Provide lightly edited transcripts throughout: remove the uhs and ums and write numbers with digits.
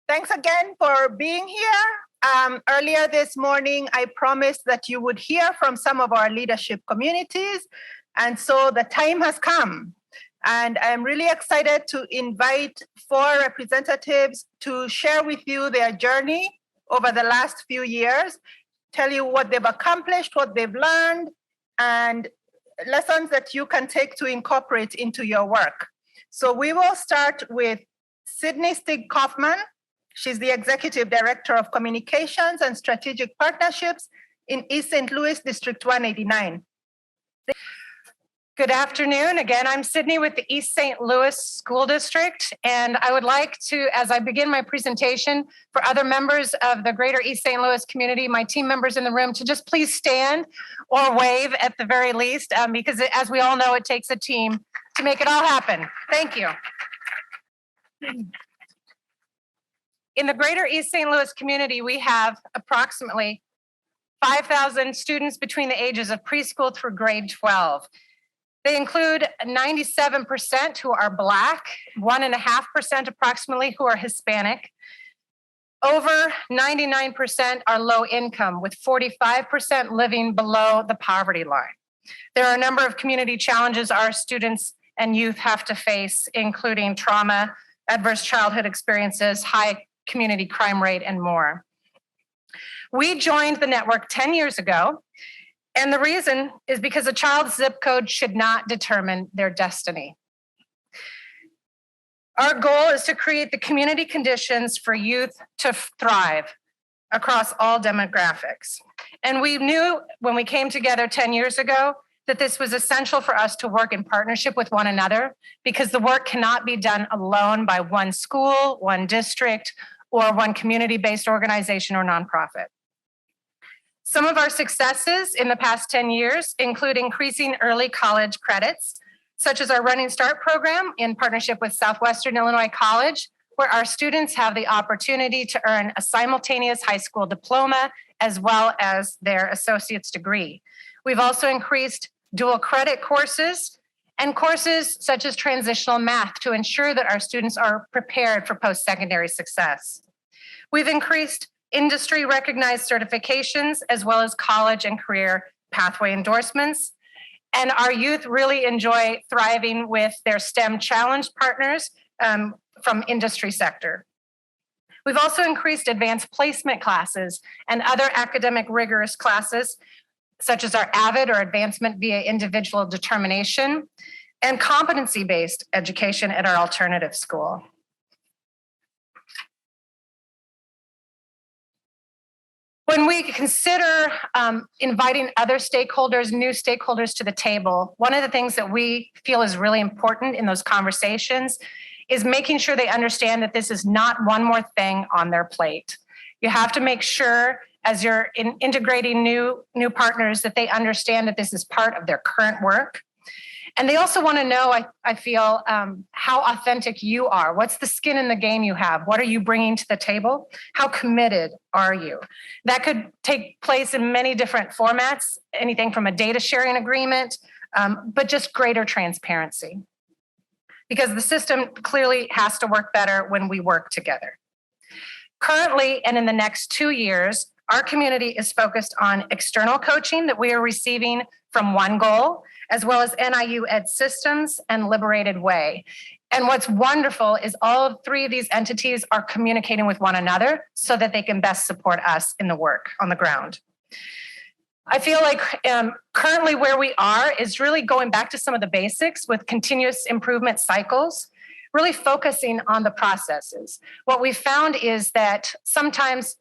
Thanks again for being here. Earlier this morning, I promised that you would hear from some of our leadership communities. And so the time has come. And I'm really excited to invite 4 representatives to share with you their journey over the last few years, tell you what they've accomplished, what they've learned, and lessons that you can take to incorporate into your work. So we will start with Stigge-Kaufman. She's the Executive Director of Communications and Strategic Partnerships in East St. Louis, District 189. Good afternoon. Again, I'm Sydney with the East St. Louis School District, and I would like to, as I begin my presentation, for other members of the greater East St. Louis community, my team members in the room, to just please stand or wave at the very least, because as we all know, it takes a team to make it all happen. Thank you. In the greater East St. Louis community, we have approximately 5,000 students between the ages of preschool through grade 12. They include 97% who are Black, 1.5% approximately who are Hispanic. Over 99% are low income, with 45% living below the poverty line. There are a number of community challenges our students and youth have to face, including trauma, adverse childhood experiences, high community crime rate, and more. We joined the network 10 years ago. And the reason is because a child's zip code should not determine their destiny. Our goal is to create the community conditions for youth to thrive across all demographics. And we knew when we came together 10 years ago that this was essential for us to work in partnership with one another, because the work cannot be done alone by one school, one district, or one community-based organization or nonprofit. Some of our successes in the past 10 years include increasing early college credits, such as our Running Start program in partnership with Southwestern Illinois College, where our students have the opportunity to earn a simultaneous high school diploma as well as their associate's degree. We've also increased dual credit courses and courses such as transitional math to ensure that our students are prepared for post-secondary success. We've increased industry recognized certifications, as well as college and career pathway endorsements. And our youth really enjoy thriving with their STEM challenge partners from industry sector. We've also increased advanced placement classes and other academic rigorous classes, such as our AVID, or advancement via individual determination, and competency-based education at our alternative school. When we consider inviting other stakeholders, new stakeholders to the table, one of the things that we feel is really important in those conversations is making sure they understand that this is not one more thing on their plate. You have to make sure, as you're integrating new partners, that they understand that this is part of their current work. And they also want to know, I feel, how authentic you are. What's the skin in the game you have? What are you bringing to the table? How committed are you? That could take place in many different formats, anything from a data sharing agreement, but just greater transparency. Because the system clearly has to work better when we work together. Currently, and in the next 2 years, our community is focused on external coaching that we are receiving from One Goal, as well as NIU Ed Systems and Liberated Way. And what's wonderful is all 3 of these entities are communicating with one another so that they can best support us in the work on the ground. I feel like currently where we are is really going back to some of the basics with continuous improvement cycles, really focusing on the processes. What we found is that sometimes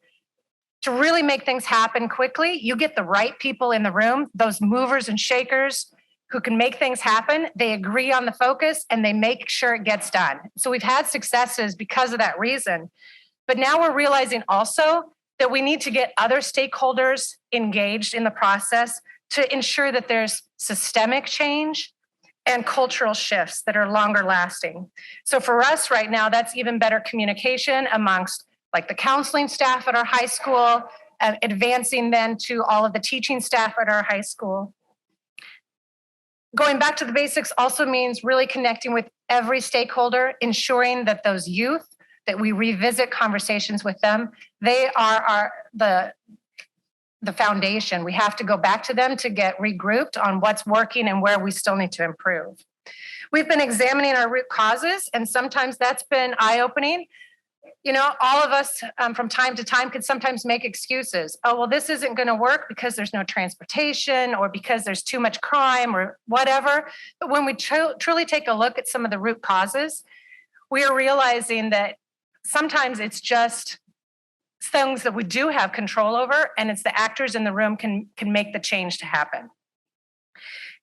to really make things happen quickly, you get the right people in the room, those movers and shakers who can make things happen. They agree on the focus and they make sure it gets done. So we've had successes because of that reason. But now we're realizing also that we need to get other stakeholders engaged in the process to ensure that there's systemic change and cultural shifts that are longer lasting. So for us right now, that's even better communication amongst like the counseling staff at our high school, advancing then to all of the teaching staff at our high school. Going back to the basics also means really connecting with every stakeholder, ensuring that those youth that we revisit conversations with them. They are the foundation. We have to go back to them to get regrouped on what's working and where we still need to improve. We've been examining our root causes, and sometimes that's been eye-opening. You know, all of us from time to time could sometimes make excuses. Oh, well, this isn't going to work because there's no transportation or because there's too much crime or whatever. But when we truly take a look at some of the root causes, we are realizing that sometimes it's just things that we do have control over, and it's the actors in the room can make the change to happen.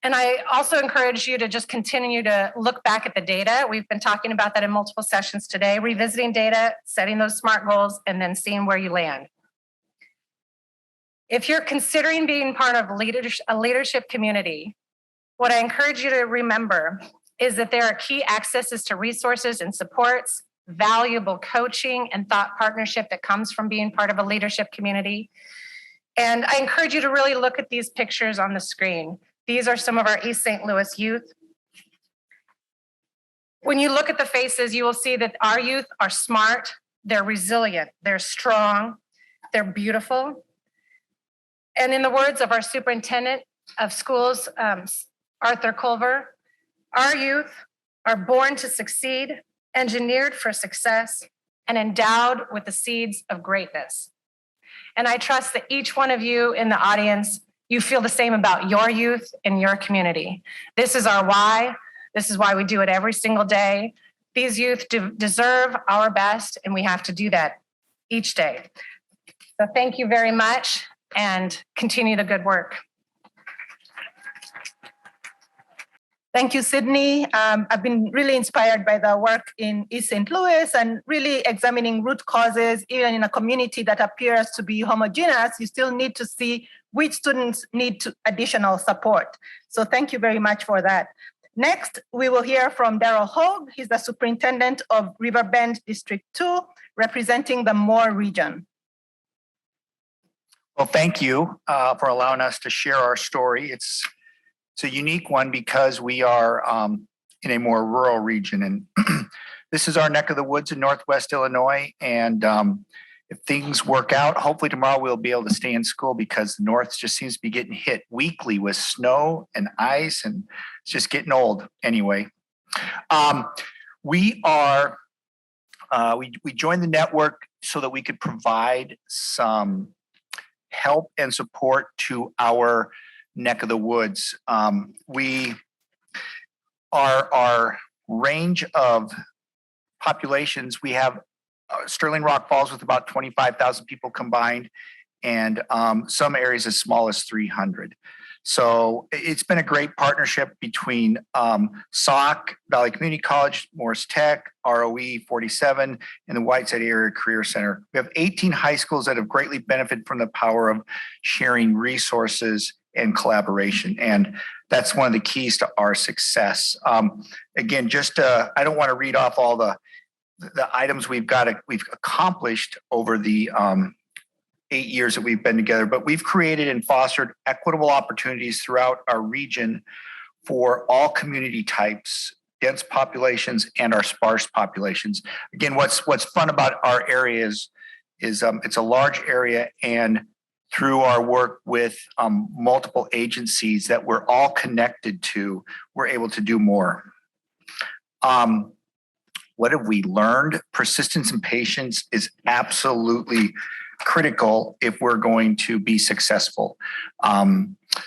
And I also encourage you to just continue to look back at the data. We've been talking about that in multiple sessions today, revisiting data, setting those SMART goals, and then seeing where you land. If you're considering being part of a leadership community, what I encourage you to remember is that there are key accesses to resources and supports, valuable coaching and thought partnership that comes from being part of a leadership community. And I encourage you to really look at these pictures on the screen. These are some of our East St. Louis youth. When you look at the faces, you will see that our youth are smart, they're resilient, they're strong, they're beautiful. And in the words of our superintendent of schools, Arthur Culver, our youth are born to succeed, engineered for success, and endowed with the seeds of greatness. And I trust that each one of you in the audience, you feel the same about your youth and your community. This is our why. This is why we do it every single day. These youth deserve our best, and we have to do that each day. So thank you very much, and continue the good work. Thank you, Sydney. I've been really inspired by the work in East St. Louis and really examining root causes. Even in a community that appears to be homogeneous, you still need to see which students need additional support. So thank you very much for that. Next, we will hear from Darryl Hogue. He's the superintendent of Riverbend District 2, representing the Moore region. Well, thank you for allowing us to share our story. It's a unique one because we are in a more rural region, and this is our neck of the woods in Northwest Illinois. And if things work out, hopefully tomorrow we'll be able to stay in school because the North just seems to be getting hit weekly with snow and ice, and it's just getting old anyway. We joined the network so that we could provide some help and support to our neck of the woods. Our range of populations, we have Sterling Rock Falls with about 25,000 people combined, and some areas as small as 300. So it's been a great partnership between SOC, Valley Community College, Morris Tech, ROE 47, and the Whiteside Area Career Center. We have 18 high schools that have greatly benefited from the power of sharing resources and collaboration. And that's one of the keys to our success. Again, I don't want to read off all the items we've accomplished over the 8 years that we've been together, but we've created and fostered equitable opportunities throughout our region for all community types, dense populations and our sparse populations. Again, what's fun about our area is it's a large area, and through our work with multiple agencies that we're all connected to, we're able to do more. What have we learned? Persistence and patience is absolutely critical if we're going to be successful.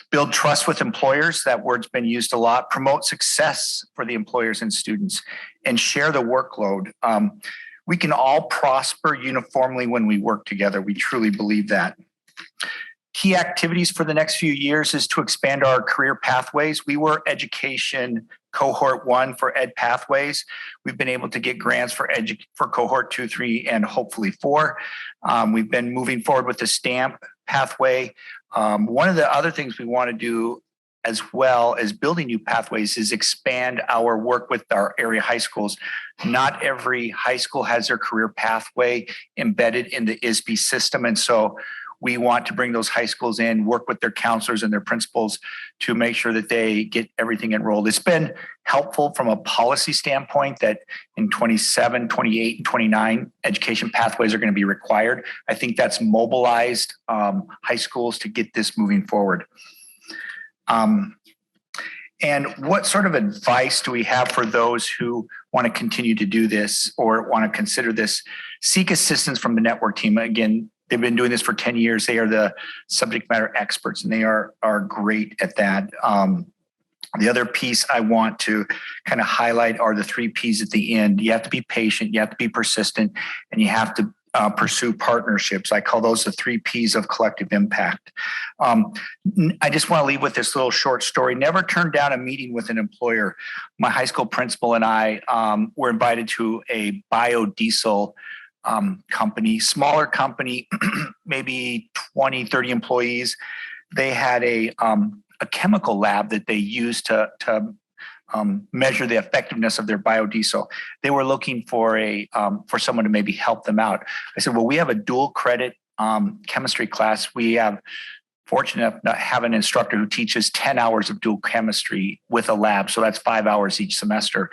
Build trust with employers, that word's been used a lot. Promote success for the employers and students, and share the workload. We can all prosper uniformly when we work together. We truly believe that. Key activities for the next few years is to expand our career pathways. We were education cohort 1 for Ed Pathways. We've been able to get grants for cohort 2, 3, and hopefully 4. We've been moving forward with the STAMP pathway. One of the other things we want to do, as well as building new pathways, is expand our work with our area high schools. Not every high school has their career pathway embedded in the ISB system. And so we want to bring those high schools in, work with their counselors and their principals to make sure that they get everything enrolled. It's been helpful from a policy standpoint that in 27, 28, and 29, education pathways are going to be required. I think that's mobilized high schools to get this moving forward. And what sort of advice do we have for those who want to continue to do this or want to consider this? Seek assistance from the network team. Again, they've been doing this for 10 years. They are the subject matter experts, and they are great at that. The other piece I want to kind of highlight are the 3 Ps at the end. You have to be patient, you have to be persistent, and you have to pursue partnerships. I call those the 3 Ps of collective impact. I just want to leave with this little short story. Never turn down a meeting with an employer. My high school principal and I were invited to a biodiesel company, smaller company, maybe 20, 30 employees. They had a chemical lab that they used to measure the effectiveness of their biodiesel. They were looking for someone to maybe help them out. I said, well, we have a dual credit chemistry class. We have fortunate enough to have an instructor who teaches 10 hours of dual chemistry with a lab. So that's 5 hours each semester.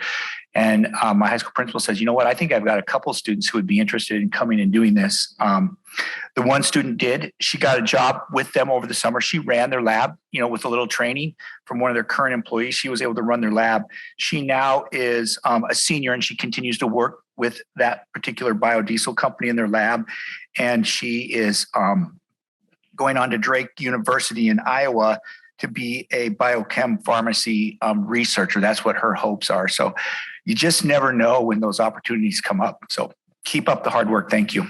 And my high school principal says, you know what, I think I've got a couple of students who would be interested in coming and doing this. The one student did. She got a job with them over the summer. She ran their lab, with a little training from one of their current employees. She was able to run their lab. She now is a senior, and she continues to work with that particular biodiesel company in their lab. And she is going on to Drake University in Iowa to be a biochem pharmacy researcher. That's what her hopes are. So you just never know when those opportunities come up. So keep up the hard work. Thank you.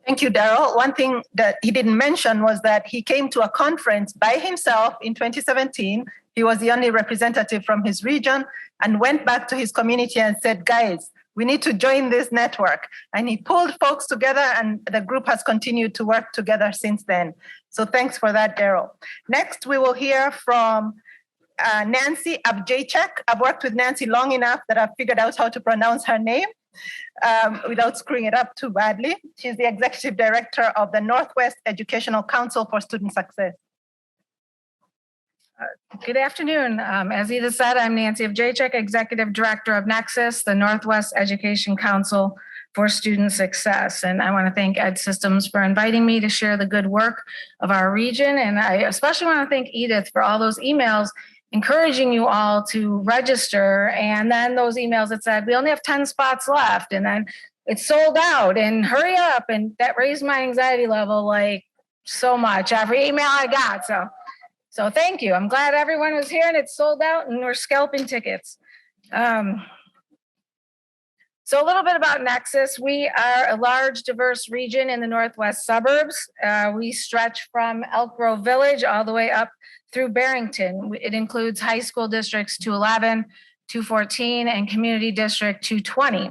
Thank you, Darryl. One thing that he didn't mention was that he came to a conference by himself in 2017. He was the only representative from his region and went back to his community and said, guys, we need to join this network. And he pulled folks together, and the group has continued to work together since then. So thanks for that, Darryl. Next, we will hear from Nancy Awdziejczyk. I've worked with Nancy long enough that I've figured out how to pronounce her name without screwing it up too badly. She's the Executive Director of the Northwest Educational Council for Student Success. Good afternoon. As Edith said, I'm Nancy Awdziejczyk, Executive Director of NECSS, the Northwest Education Council for Student Success. And I want to thank Ed Systems for inviting me to share the good work of our region. And I especially want to thank Edith for all those emails encouraging you all to register. And then those emails that said, we only have 10 spots left. And then it's sold out and hurry up. And that raised my anxiety level like so much every email I got. So thank you. I'm glad everyone was here and it's sold out and we're scalping tickets. So a little bit about NECSS. We are a large, diverse region in the Northwest suburbs. We stretch from Elk Grove Village all the way up through Barrington. It includes high school districts 211, 214, and community district 220,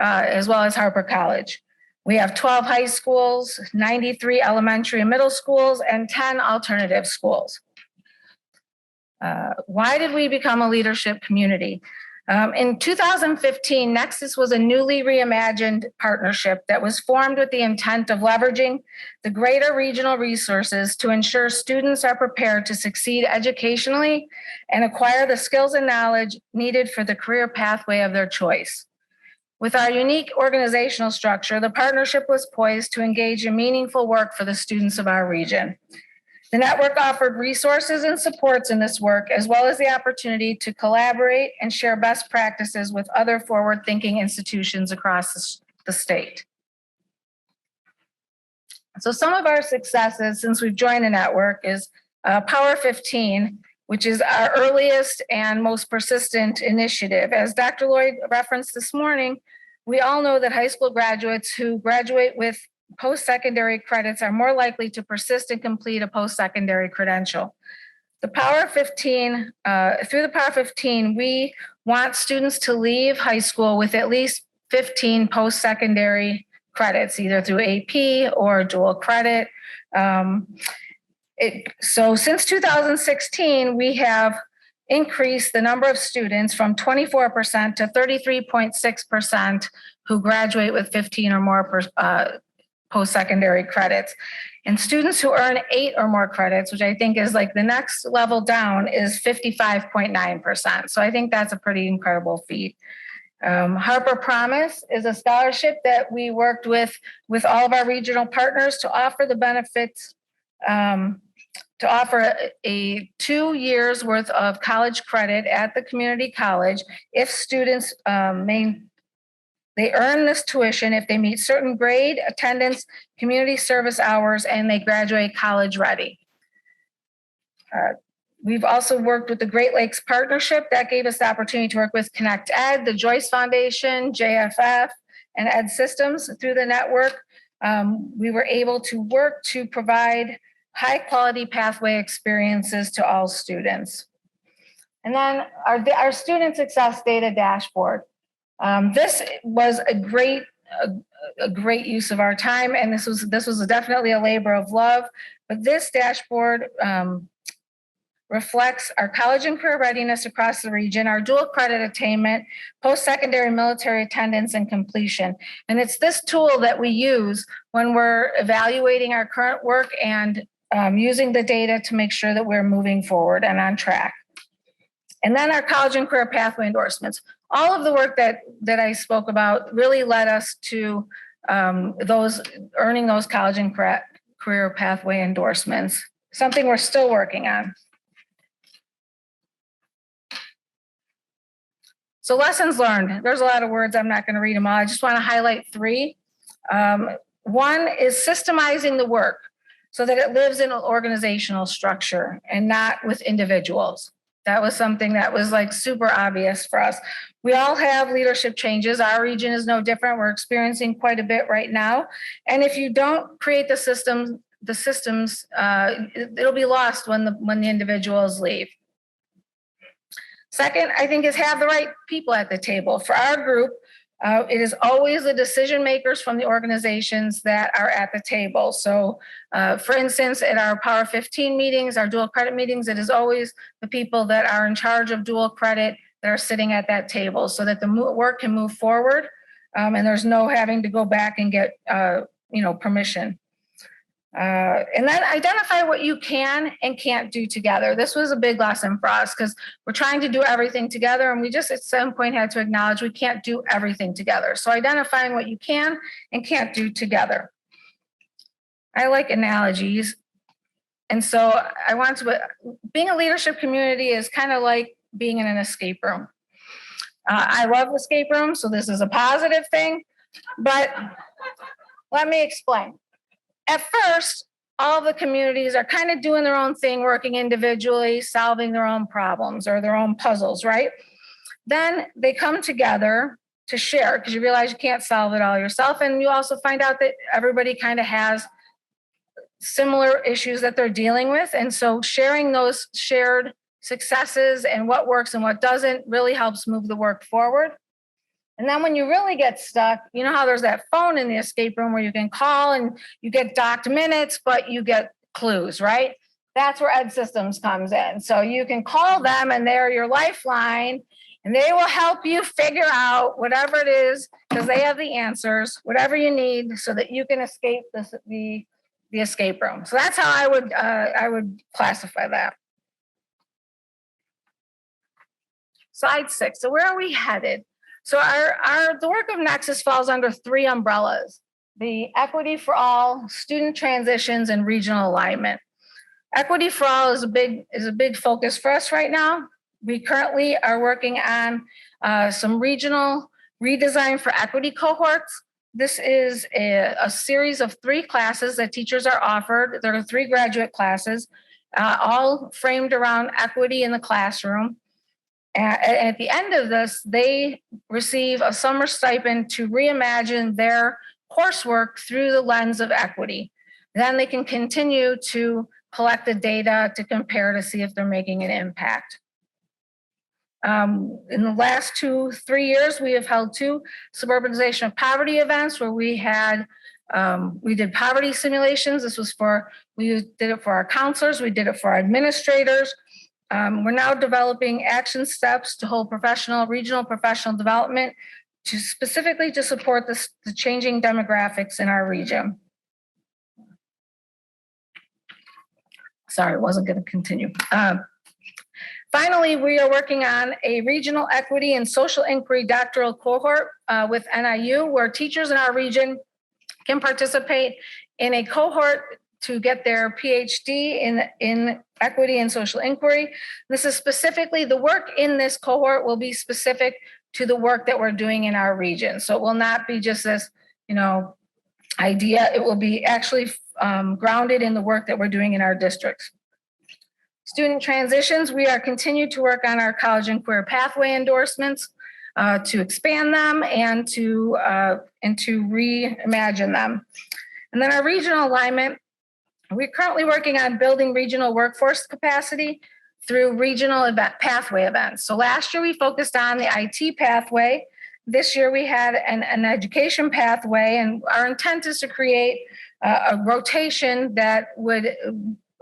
as well as Harper College. We have 12 high schools, 93 elementary and middle schools, and 10 alternative schools. Why did we become a leadership community? In 2015, NECSS was a newly reimagined partnership that was formed with the intent of leveraging the greater regional resources to ensure students are prepared to succeed educationally and acquire the skills and knowledge needed for the career pathway of their choice. With our unique organizational structure, the partnership was poised to engage in meaningful work for the students of our region. The network offered resources and supports in this work, as well as the opportunity to collaborate and share best practices with other forward-thinking institutions across the state. So some of our successes since we've joined the network is Power 15, which is our earliest and most persistent initiative. As Dr. Lloyd referenced this morning, we all know that high school graduates who graduate with post-secondary credits are more likely to persist and complete a post-secondary credential. The Power 15, through the Power 15, we want students to leave high school with at least 15 post-secondary credits, either through AP or dual credit. So since 2016, we have increase the number of students from 24% to 33.6% who graduate with 15 or more post-secondary credits. And students who earn 8 or more credits, which I think is like the next level down, is 55.9%. So I think that's a pretty incredible feat. Harper Promise is a scholarship that we worked with all of our regional partners to offer the benefits, to offer a 2 years worth of college credit at the community college if students they earn this tuition if they meet certain grade, attendance, community service hours, and they graduate college ready. We've also worked with the Great Lakes Partnership. That gave us the opportunity to work with Connect Ed, the Joyce Foundation, JFF, and Ed Systems through the network. We were able to work to provide high quality pathway experiences to all students. And then our student success data dashboard. This was a great use of our time, and this was definitely a labor of love. But this dashboard reflects our college and career readiness across the region, our dual credit attainment, post-secondary military attendance, and completion. And it's this tool that we use when we're evaluating our current work and using the data to make sure that we're moving forward and on track. And then our college and career pathway endorsements. All of the work that I spoke about really led us to earning those college and career pathway endorsements, something we're still working on. So lessons learned. There's a lot of words. I'm not going to read them all. I just want to highlight 3. One is systemizing the work so that it lives in an organizational structure and not with individuals. That was something that was like super obvious for us. We all have leadership changes. Our region is no different. We're experiencing quite a bit right now. And if you don't create the systems, it'll be lost when the individuals leave. Second, I think, is have the right people at the table. For our group, it is always the decision makers from the organizations that are at the table. So, for instance, at our Power 15 meetings, our dual credit meetings, it is always the people that are in charge of dual credit that are sitting at that table so that the work can move forward and there's no having to go back and get permission. And then identify what you can and can't do together. This was a big lesson for us because we're trying to do everything together, and we just at some point had to acknowledge we can't do everything together. So identifying what you can and can't do together. I like analogies. And so being a leadership community is kind of like being in an escape room. I love escape rooms, so this is a positive thing, but let me explain. At first, all the communities are kind of doing their own thing, working individually, solving their own problems or their own puzzles, right? Then they come together to share because you realize you can't solve it all yourself. And you also find out that everybody kind of has similar issues that they're dealing with. And so sharing those shared successes and what works and what doesn't really helps move the work forward. And then when you really get stuck, you know how there's that phone in the escape room where you can call and you get docked minutes, but you get clues, right? That's where Ed Systems comes in. So you can call them and they're your lifeline and they will help you figure out whatever it is because they have the answers, whatever you need so that you can escape the escape room. So that's how I would classify that. Slide 6. So where are we headed? So the work of NECSS falls under 3 umbrellas: the equity for all, student transitions, and regional alignment. Equity for all is a big focus for us right now. We currently are working on some regional redesign for equity cohorts. This is a series of 3 classes that teachers are offered. There are 3 graduate classes, all framed around equity in the classroom. At the end of this, they receive a summer stipend to reimagine their coursework through the lens of equity. Then they can continue to collect the data to compare to see if they're making an impact. In the last 2-3 years, we have held 2 suburbanization of poverty events where we did poverty simulations. We did it for our counselors, we did it for our administrators. We're now developing action steps to hold regional professional development specifically to support the changing demographics in our region. Sorry, wasn't going to continue. Finally, we are working on a regional equity and social inquiry doctoral cohort with NIU, where teachers in our region can participate in a cohort to get their PhD in equity and social inquiry. This is specifically, the work in this cohort will be specific to the work that we're doing in our region. So it will not be just this, idea. It will be actually grounded in the work that we're doing in our districts. Student transitions, we are continuing to work on our college and career pathway endorsements to expand them and to reimagine them. And then our regional alignment, we're currently working on building regional workforce capacity through regional pathway events. So last year we focused on the IT pathway. This year we had an education pathway, and our intent is to create a rotation that would,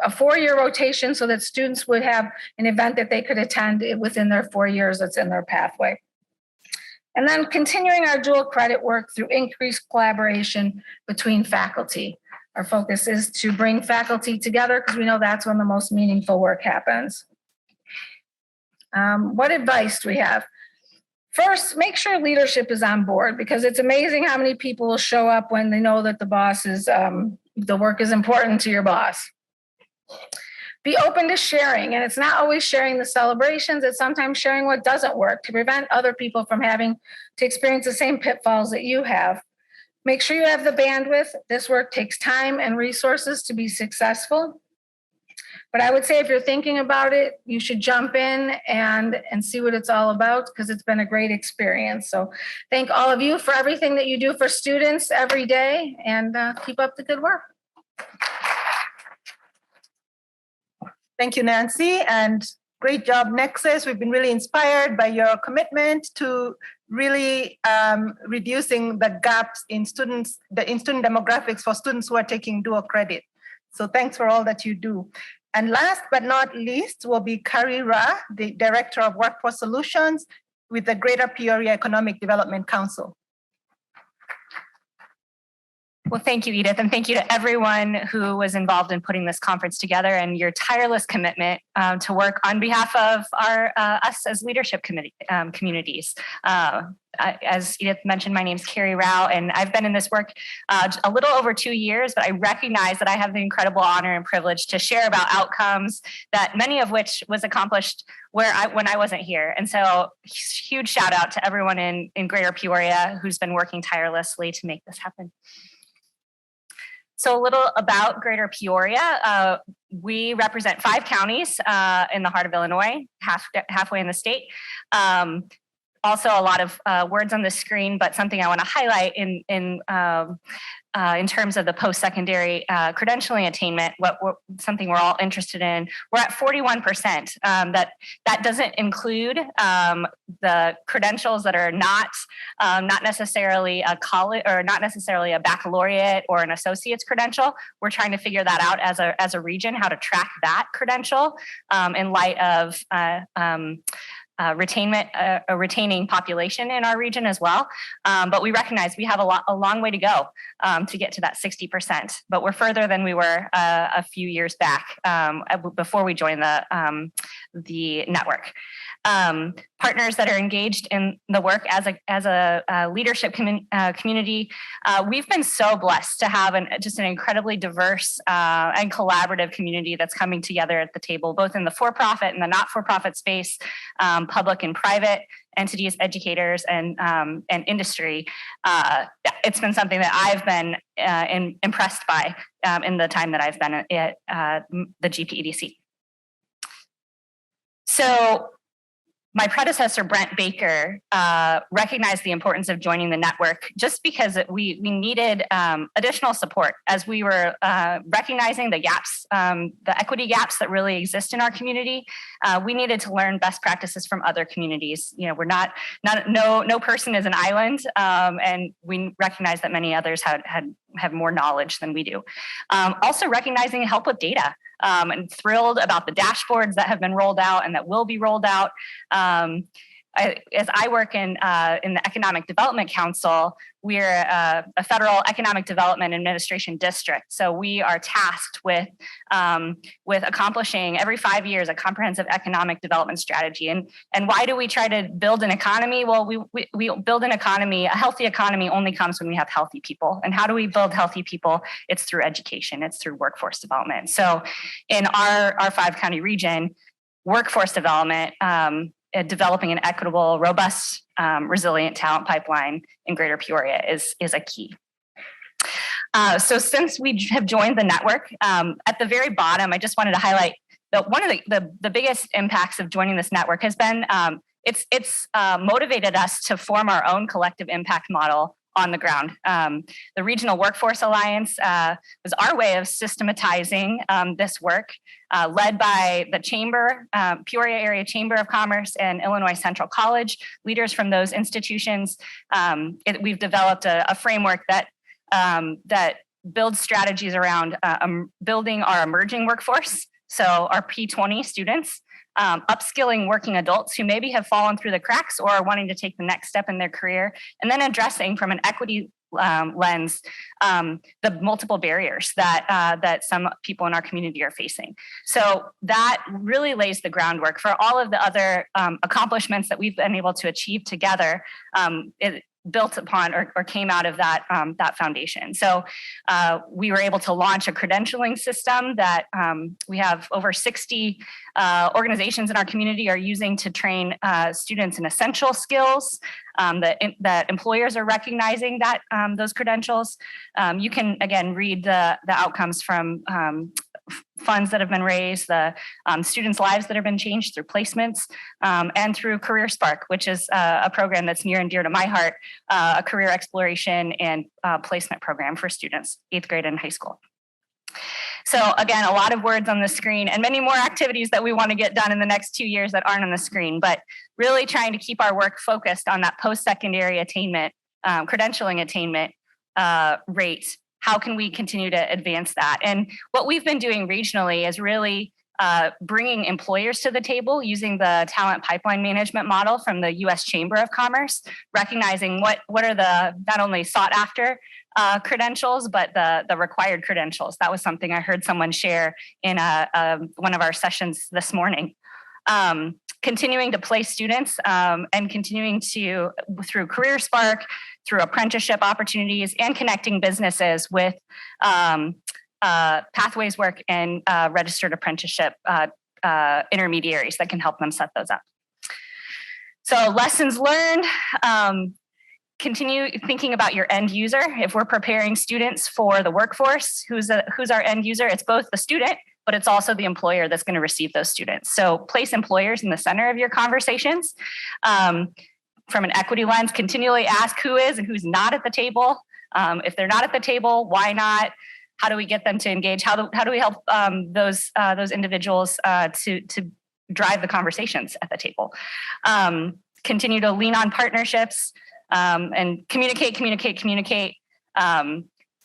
a 4-year rotation, so that students would have an event that they could attend within their 4 years that's in their pathway. And then continuing our dual credit work through increased collaboration between faculty. Our focus is to bring faculty together because we know that's when the most meaningful work happens. What advice do we have? First, make sure leadership is on board, because it's amazing how many people will show up when they know that the boss is, the work is important to your boss. Be open to sharing, and it's not always sharing the celebrations, it's sometimes sharing what doesn't work to prevent other people from having to experience the same pitfalls that you have. Make sure you have the bandwidth. This work takes time and resources to be successful. But I would say if you're thinking about it, you should jump in and see what it's all about, because it's been a great experience. So thank all of you for everything that you do for students every day, and keep up the good work. Thank you, Nancy, and great job, NECSS. We've been really inspired by your commitment to really reducing the gaps in student demographics for students who are taking dual credit. So thanks for all that you do. And last but not least will be Kari, Rauh, the Director of Workforce Solutions with the Greater Peoria Economic Development Council. Well, thank you, Edith, and thank you to everyone who was involved in putting this conference together and your tireless commitment to work on behalf of us as leadership communities. As Edith mentioned, my name's Kari, Rauh, and I've been in this work a little over 2 years, but I recognize that I have the incredible honor and privilege to share about outcomes that many of which was accomplished when I wasn't here. And so huge shout out to everyone in Greater Peoria who's been working tirelessly to make this happen. So a little about Greater Peoria. We represent 5 counties in the heart of Illinois, halfway in the state. Also a lot of words on the screen, but something I want to highlight in terms of the post-secondary credentialing attainment, something we're all interested in. We're at 41%. That doesn't include the credentials that are not necessarily a college or not necessarily a baccalaureate or an associate's credential. We're trying to figure that out as a region, how to track that credential in light of retaining population in our region as well. But we recognize we have a long way to go to get to that 60%, but we're further than we were a few years back before we joined the network. Partners that are engaged in the work as a leadership community, we've been so blessed to have just an incredibly diverse and collaborative community that's coming together at the table, both in the for-profit and the not-for-profit space, public and private entities, educators, and industry. It's been something that I've been impressed by in the time that I've been at the GPEDC. So my predecessor, Brent Baker, recognized the importance of joining the network just because we needed additional support as we were recognizing the gaps, the equity gaps that really exist in our community. We needed to learn best practices from other communities. You know, we're no person is an island, and we recognize that many others had have more knowledge than we do. Also recognizing help with data. And thrilled about the dashboards that have been rolled out and that will be rolled out. As I work in the Economic Development Council, we're a federal economic development administration district. So we are tasked with accomplishing every 5 years a comprehensive economic development strategy. And why do we try to build an economy? Well, we build an economy. A healthy economy only comes when we have healthy people. And how do we build healthy people? It's through education. It's through workforce development. So in our 5-county region, workforce development, developing an equitable, robust, resilient talent pipeline in Greater Peoria is a key. So since we have joined the network, at the very bottom, I just wanted to highlight that one of the biggest impacts of joining this network has been it's motivated us to form our own collective impact model on the ground. The Regional Workforce Alliance was our way of systematizing this work, led by the Chamber, Peoria Area Chamber of Commerce and Illinois Central College, leaders from those institutions. We've developed a framework that builds strategies around building our emerging workforce, so our P20 students, upskilling working adults who maybe have fallen through the cracks or are wanting to take the next step in their career, and then addressing from an equity lens the multiple barriers that some people in our community are facing. So that really lays the groundwork for all of the other accomplishments that we've been able to achieve together. It built upon or came out of that foundation. So we were able to launch a credentialing system that we have over 60 organizations in our community are using to train students in essential skills that employers are recognizing that those credentials. You can, again, read the outcomes from funds that have been raised, the students' lives that have been changed through placements, and through Career Spark, which is a program that's near and dear to my heart, a career exploration and placement program for students, 8th grade and high school. So again, a lot of words on the screen and many more activities that we want to get done in the next 2 years that aren't on the screen, but really trying to keep our work focused on that post-secondary attainment, credentialing attainment rate. How can we continue to advance that? And what we've been doing regionally is really bringing employers to the table using the talent pipeline management model from the U.S. Chamber of Commerce, recognizing what are the not only sought after credentials, but the required credentials. That was something I heard someone share in one of our sessions this morning. Continuing to place students and continuing to, through Career Spark, through apprenticeship opportunities, and connecting businesses with pathways work and registered apprenticeship intermediaries that can help them set those up. So lessons learned, continue thinking about your end user. If we're preparing students for the workforce, who's our end user? It's both the student, but it's also the employer that's going to receive those students. So place employers in the center of your conversations. From an equity lens, continually ask who is and who's not at the table. If they're not at the table, why not? How do we get them to engage? How do we help those individuals to drive the conversations at the table? Continue to lean on partnerships and communicate.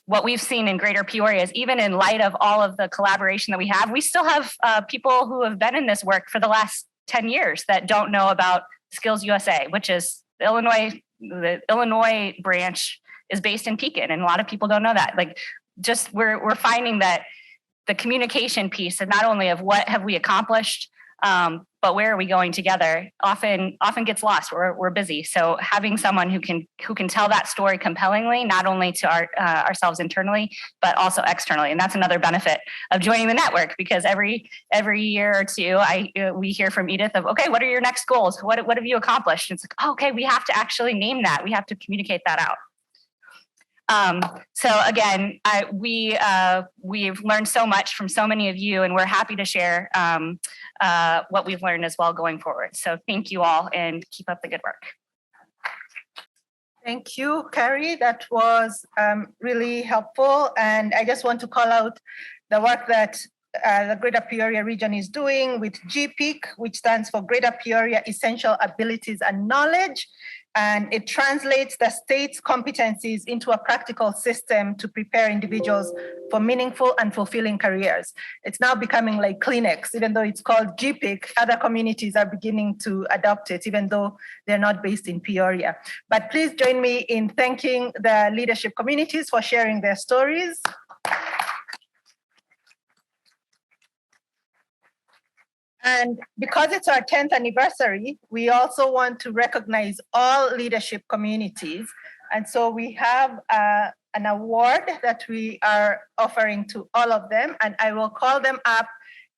What we've seen in Greater Peoria is even in light of all of the collaboration that we have, we still have people who have been in this work for the last 10 years that don't know about Skills USA, which is the Illinois branch is based in Pekin, and a lot of people don't know that. Like, just we're finding that the communication piece, and not only of what have we accomplished, but where are we going together, often gets lost. We're busy. So having someone who can tell that story compellingly, not only to ourselves internally, but also externally. And that's another benefit of joining the network, because every year or two, we hear from Edith of, okay, what are your next goals? What have you accomplished? And it's like, oh, okay, we have to actually name that. We have to communicate that out. So again, we've learned so much from so many of you, and we're happy to share what we've learned as well going forward. So thank you all, and keep up the good work. Thank you, Kari. That was really helpful. And I just want to call out the work that the Greater Peoria region is doing with GPEAK, which stands for Greater Peoria Essential Abilities and Knowledge. And it translates the state's competencies into a practical system to prepare individuals for meaningful and fulfilling careers. It's now becoming like Kleenex, even though it's called GPIC. Other communities are beginning to adopt it, even though they're not based in Peoria. But please join me in thanking the leadership communities for sharing their stories. And because it's our 10th anniversary, we also want to recognize all leadership communities. And so we have an award that we are offering to all of them, and I will call them up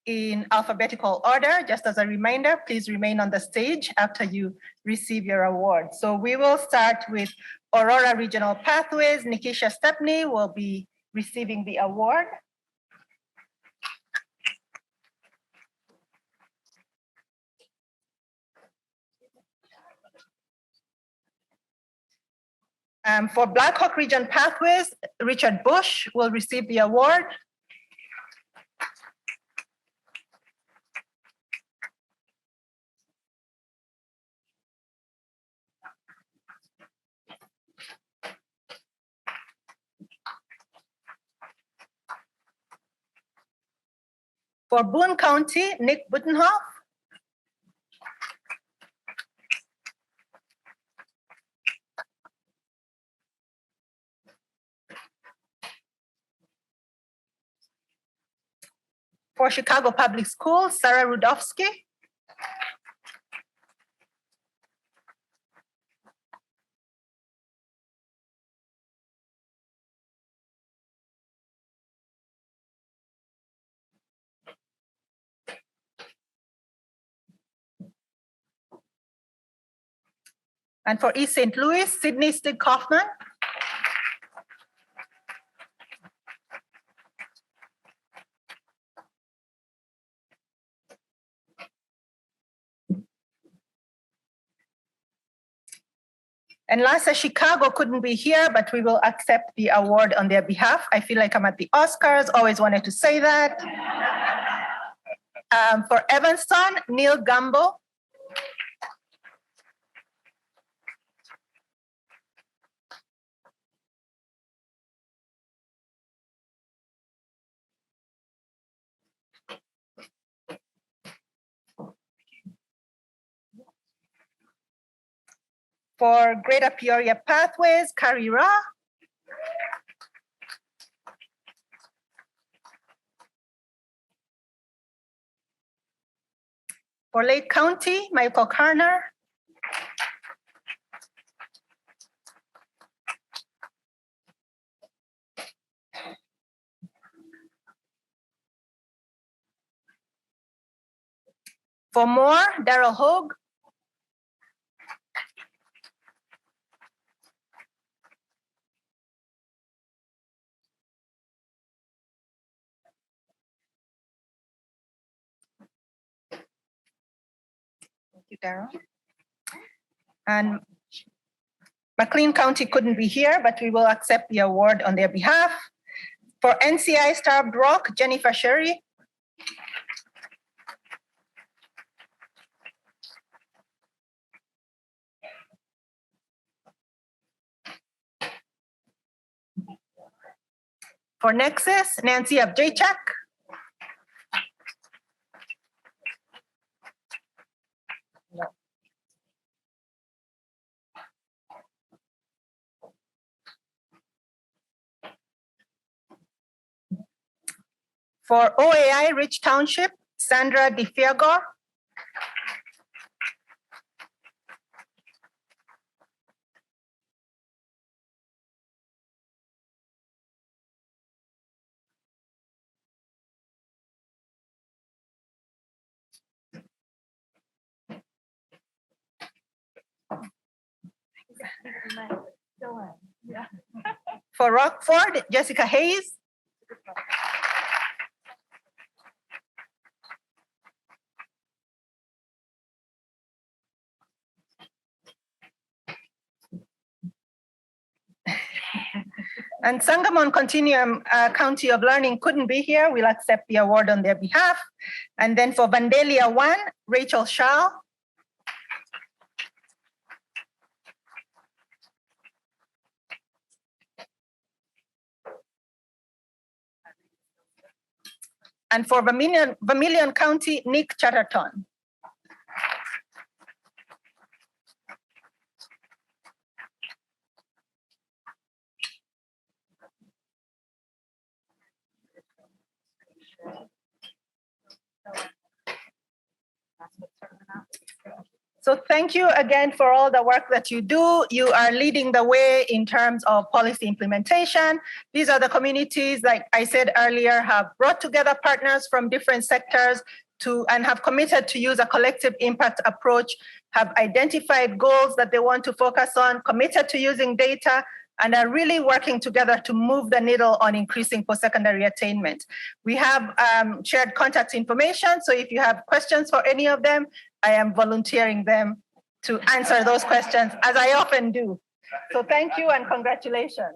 in alphabetical order. Just as a reminder, please remain on the stage after you receive your award. So we will start with Aurora Regional Pathways. Nikisha Stepney will be receiving the award. For Black Hawk Region Pathways, Richard Bush will receive the award. For Boone County, Nick Butenhoff. For Chicago Public Schools, Sarah Rudofsky. And for East St. Louis, Sydney Stigge-Kaufman. And Lhasa Chicago couldn't be here, but we will accept the award on their behalf. I feel like I'm at the Oscars, always wanted to say that. For Evanston, Neil Gambo. For Greater Peoria Pathways, Kari Rauh. For Lake County, Michael Karner. For Moore, Darryl Hogue. Thank you, Darryl. And McLean County couldn't be here, but we will accept the award on their behalf. For NCI Starved Rock, Jennifer Sherry. For NECSS, Nancy Awdziejczyk. For OAI Rich Township, Sandra DiFiago. For Rockford, Jessica Hayes. And Sangamon Continuum County of Learning couldn't be here. We'll accept the award on their behalf. And then for Vandalia 1, Rachel Shaw. And for Vermilion County, Nick Chatterton. So thank you again for all the work that you do. You are leading the way in terms of policy implementation. These are the communities, like I said earlier, have brought together partners from different sectors and have committed to use a collective impact approach, have identified goals that they want to focus on, committed to using data, and are really working together to move the needle on increasing post-secondary attainment. We have shared contact information, so if you have questions for any of them, I am volunteering them to answer those questions, as I often do. So thank you and congratulations.